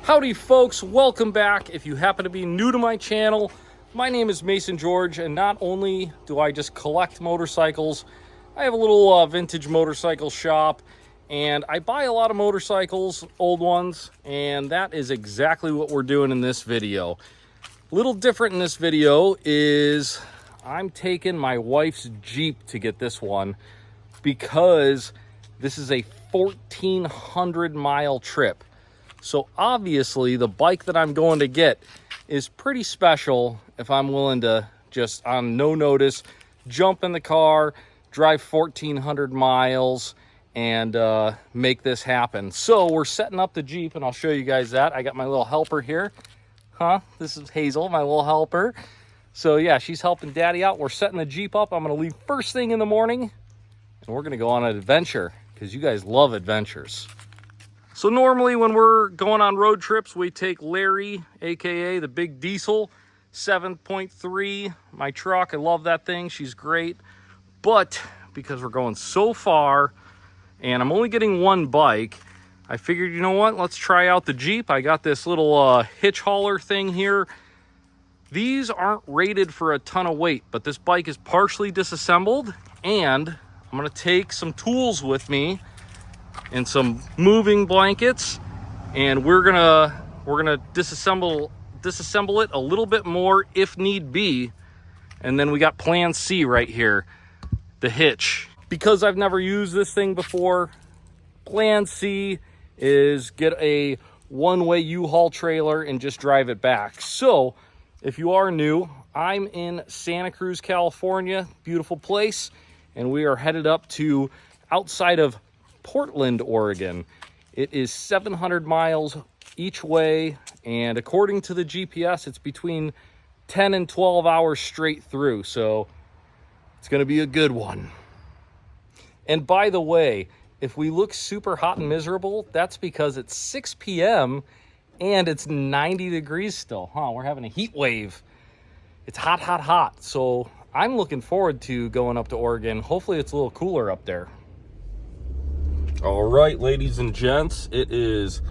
Howdy folks, welcome back. If you happen to be new to my channel, my name is Mason George, and not only do I just collect motorcycles, I have a little vintage motorcycle shop, and I buy a lot of motorcycles, old ones, and that is exactly what we're doing in this video. A little different in this video is I'm taking my wife's Jeep to get this one because this is a 1,400 mile trip. So obviously the bike that I'm going to get is pretty special if I'm willing to just on no notice jump in the car, drive 1,400 miles and make this happen. So we're setting up the Jeep and I'll show you guys that. I got my little helper here. This is Hazel, my little helper. So yeah, she's helping Daddy out. We're setting the Jeep up. I'm gonna leave first thing in the morning and we're gonna go on an adventure because you guys love adventures. So normally when we're going on road trips, we take Larry, AKA the big diesel, 7.3, my truck. I love that thing, she's great. But because we're going so far and I'm only getting one bike, I figured, you know what, let's try out the Jeep. I got this little hitch hauler thing here. These aren't rated for a ton of weight, but this bike is partially disassembled and I'm gonna take some tools with me and some moving blankets, and we're gonna disassemble it a little bit more if need be. And then we got plan C right here, the hitch. Because I've never used this thing before, plan C is get a one-way U-Haul trailer and just drive it back. So if you are new, I'm in Santa Cruz, California, beautiful place, and we are headed up to outside of Portland, Oregon. It is 700 miles each way, and according to the GPS, it's between 10 and 12 hours straight through, so it's going to be a good one. And by the way, if we look super hot and miserable, that's because it's 6 p.m. and it's 90 degrees still. We're having a heat wave. It's hot, hot, hot. So I'm looking forward to going up to Oregon. Hopefully it's a little cooler up there. All right, ladies and gents, it is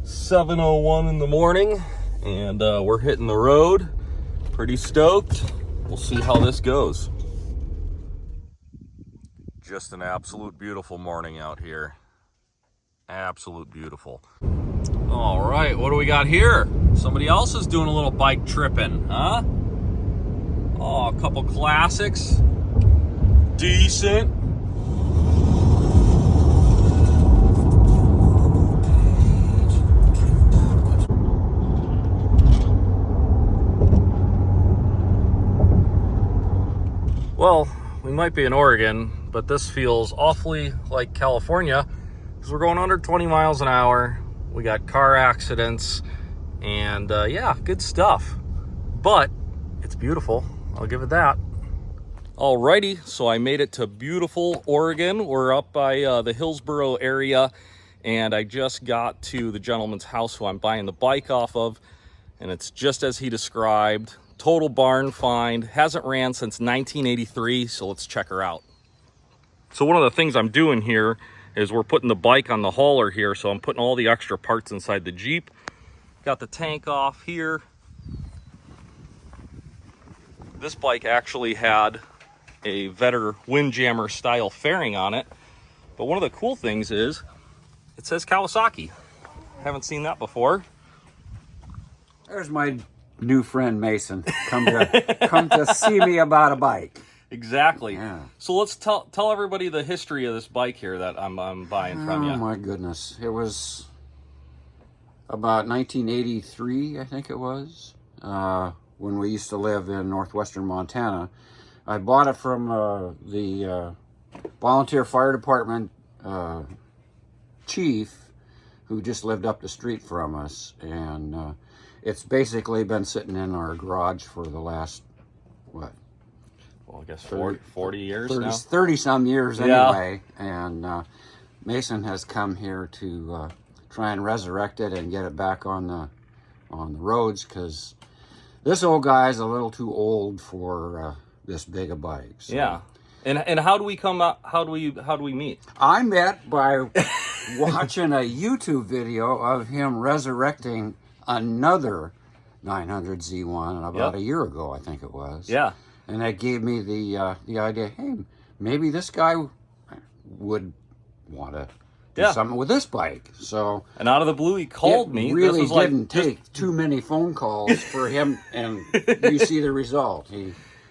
7:01 in the morning and we're hitting the road. Pretty stoked. We'll see how this goes. Just an absolute beautiful morning out here. Absolute beautiful. All right, what do we got here? Somebody else is doing a little bike tripping, huh? Oh, a couple classics. Decent. Well, we might be in Oregon, but this feels awfully like California because we're going under 20 miles an hour. We got car accidents and yeah, good stuff. But it's beautiful, I'll give it that. Alrighty, so I made it to beautiful Oregon. We're up by the Hillsboro area and I just got to the gentleman's house who I'm buying the bike off of, and it's just as he described. Total barn find, hasn't ran since 1983, so let's check her out. So one of the things I'm doing here is we're putting the bike on the hauler here, so I'm putting all the extra parts inside the Jeep. Got the tank off here. This bike actually had a Vetter Windjammer style fairing on it, but one of the cool things is it says Kawasaki. Haven't seen that before. There's my new friend Mason come to see me about a bike. Exactly. Yeah. So let's tell everybody the history of this bike here that I'm buying from you. Oh my goodness. It was about 1983, I think it was, when we used to live in northwestern Montana. I bought it from the volunteer fire department chief who just lived up the street from us, and it's basically been sitting in our garage for the last, what? Well, I guess 40 years 30, now? 30 some years anyway. Yeah. And Mason has come here to try and resurrect it and get it back on the roads, because this old guy's a little too old for this big a bike. So. Yeah. And how do we come up? How do we meet? I met by watching a YouTube video of him resurrecting another 900 Z1 about Yep. a year ago, I think it was. Yeah. And that gave me the idea, hey, maybe this guy would want to do something with this bike. So, and out of the blue, he called me. Really this was didn't take too many phone calls for him, and you see the result.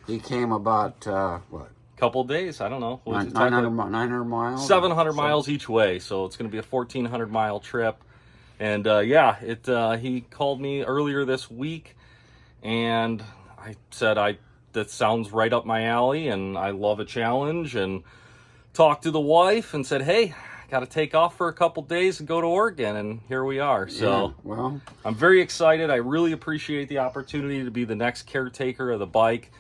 He came about what? Couple days. I don't know. 900 miles. 700 miles each way. So it's going to be a 1,400 mile trip. And yeah, he called me earlier this week, and I said that sounds right up my alley, and I love a challenge. And talked to the wife and said, hey, got to take off for a couple days and go to Oregon, and here we are. So yeah, well, I'm very excited. I really appreciate the opportunity to be the next caretaker of the bike.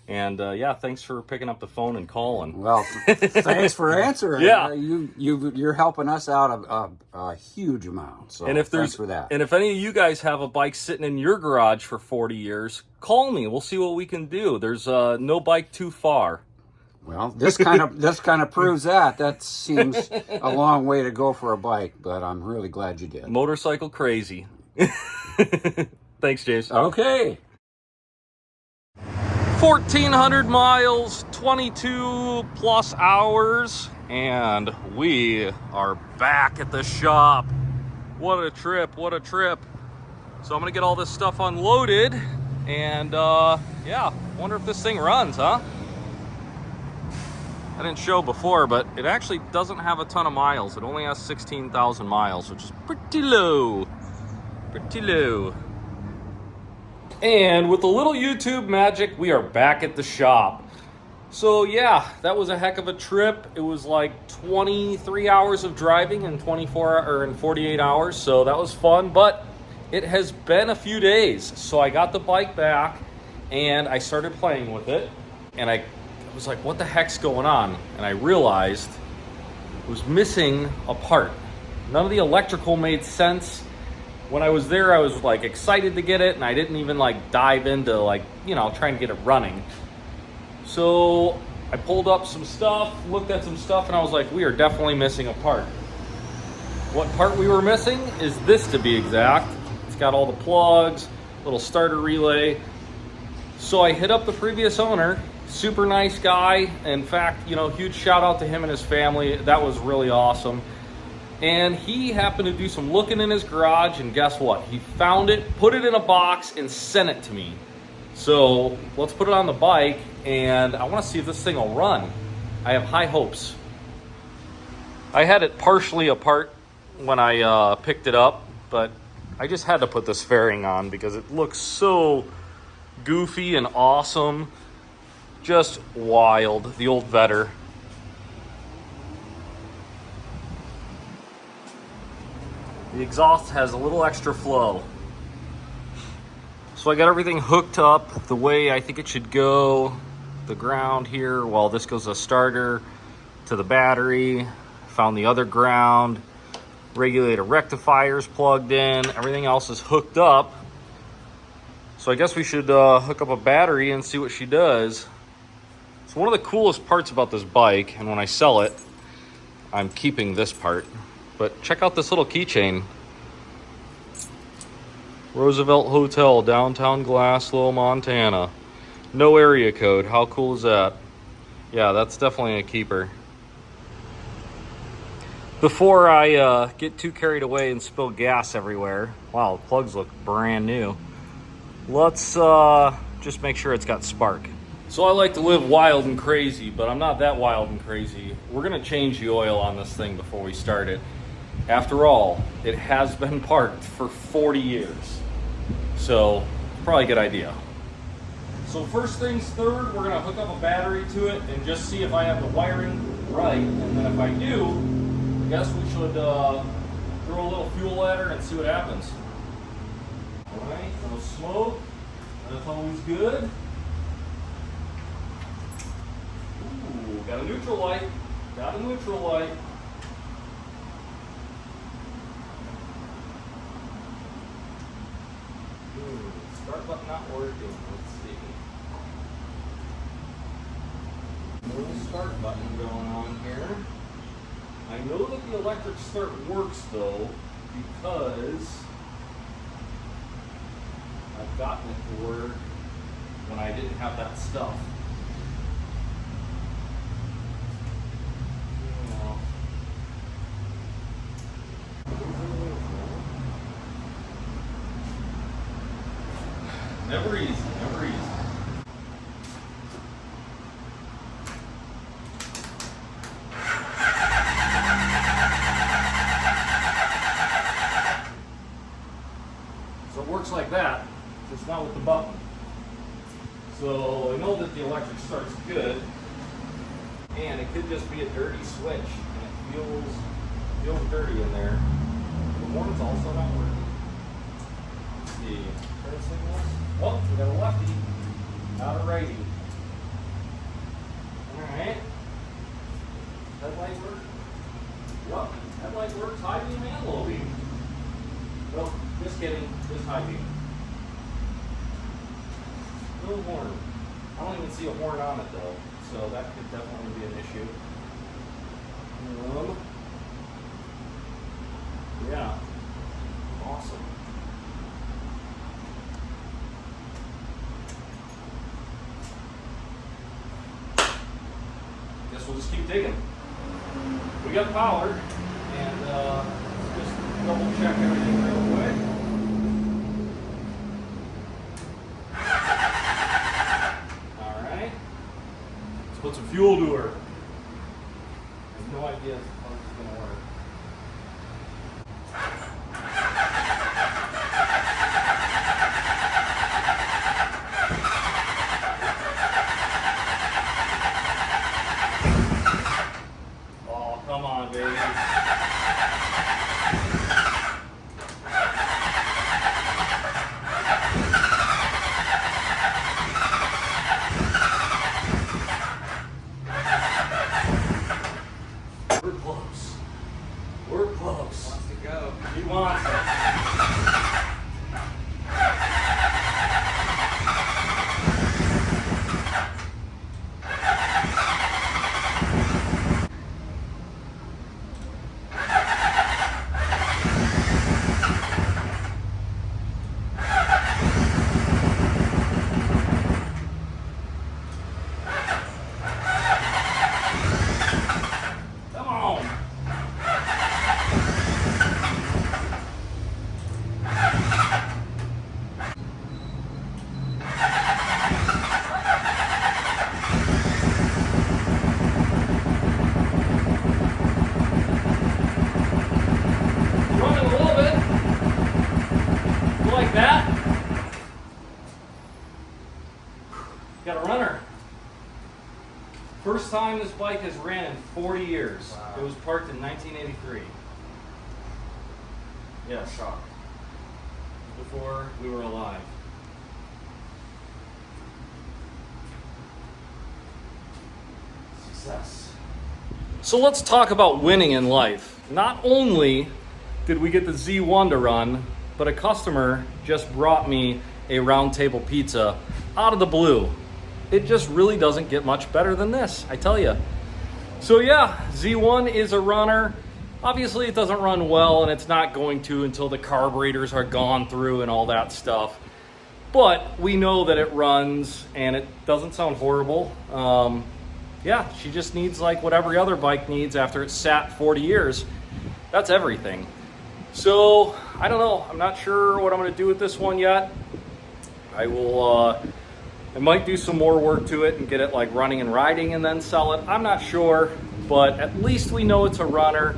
And yeah, thanks for picking up the phone and calling. Well, thanks for answering. Yeah, you're helping us out a huge amount. So and if thanks for that. And if any of you guys have a bike sitting in your garage for 40 years, call me. We'll see what we can do. There's no bike too far. Well, this kind of proves that. That seems a long way to go for a bike, but I'm really glad you did. Motorcycle crazy. Thanks, James. Okay. 1,400 miles, 22 plus hours, and we are back at the shop. What a trip, what a trip. So I'm gonna get all this stuff unloaded, and yeah, wonder if this thing runs, huh? I didn't show before, but it actually doesn't have a ton of miles. It only has 16,000 miles, which is pretty low. Pretty low. And with a little YouTube magic, we are back at the shop. So yeah, that was a heck of a trip. It was like 23 hours of driving in 48 hours, so that was fun. But it has been a few days. So I got the bike back and I started playing with it, and I was like, what the heck's going on? And I realized it was missing a part. None of the electrical made sense. When I was there, I was like excited to get it, and I didn't even like dive into like, trying to get it running. So I pulled up some stuff, looked at some stuff, and I was like, we are definitely missing a part. What part we were missing is this, to be exact. It's got all the plugs, little starter relay. So I hit up the previous owner, super nice guy. In fact, huge shout out to him and his family. That was really awesome. And he happened to do some looking in his garage, and guess what? He found it, put it in a box, and sent it to me. So let's put it on the bike, and I want to see if this thing will run. I have high hopes. I had it partially apart when I picked it up, but I just had to put this fairing on because it looks so goofy and awesome. Just wild. The old Vetter. The exhaust has a little extra flow. So I got everything hooked up the way I think it should go. The ground here, well, this goes a starter to the battery. Found the other ground. Regulator rectifiers plugged in. Everything else is hooked up. So I guess we should hook up a battery and see what she does. So one of the coolest parts about this bike, and when I sell it, I'm keeping this part. But check out this little keychain. Roosevelt Hotel, downtown Glasslow, Montana. No area code. How cool is that? Yeah, that's definitely a keeper. Before I get too carried away and spill gas everywhere, wow, the plugs look brand new. Let's just make sure it's got spark. So I like to live wild and crazy, but I'm not that wild and crazy. We're gonna change the oil on this thing before we start it. After all, it has been parked for 40 years. So, probably a good idea. So first things third, we're gonna hook up a battery to it and just see if I have the wiring right. And then if I do, I guess we should throw a little fuel at her and see what happens. All right, no smoke. That's always good. Ooh, got a neutral light. Got a neutral light. Start button not working. Let's see. No start button going on here. I know that the electric start works though, because gotten it to work when I didn't have that stuff. You know. Never easy, never easy. So it works like that, just not with the button. So I know that the electric starts good, and it could just be a dirty switch, and it feels dirty in there. The horn's also not working. Let's see, turn signals. Oh, we got a lefty, not a righty. Alright. Headlight work? Yep, headlight works, high beam and low beam. Well, just kidding, just high beam. No horn. I don't even see a horn on it though, so that could definitely be an issue. Yeah, awesome. Guess we'll just keep digging. We got power, and just double check everything real quick. All right, let's put some fuel to her. I have no idea how this is going to work. Oh, come on, baby. We're close. We're close. Wants to go. He wants it. Come on. Running a little bit. You like that? Got a runner. First time this bike has ran in 40 years. Wow. It was parked in 1983. Yeah, shock. Before we were alive. Success. So let's talk about winning in life. Not only did we get the Z1 to run, but a customer just brought me a round table pizza out of the blue. It just really doesn't get much better than this, I tell you. So yeah, Z1 is a runner. Obviously it doesn't run well, and it's not going to until the carburetors are gone through and all that stuff. But we know that it runs, and it doesn't sound horrible. Yeah, she just needs like what every other bike needs after it's sat 40 years. That's everything. So I don't know, I'm not sure what I'm gonna do with this one yet. I might do some more work to it and get it like running and riding and then sell it. I'm not sure, but at least we know it's a runner.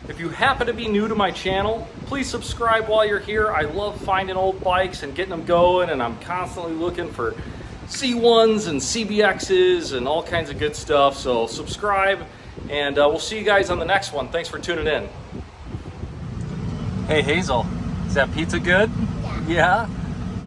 If you happen to be new to my channel, please subscribe while you're here. I love finding old bikes and getting them going, and I'm constantly looking for C1s and CBXs and all kinds of good stuff. So subscribe, and we'll see you guys on the next one. Thanks for tuning in. Hey Hazel, is that pizza good? Yeah?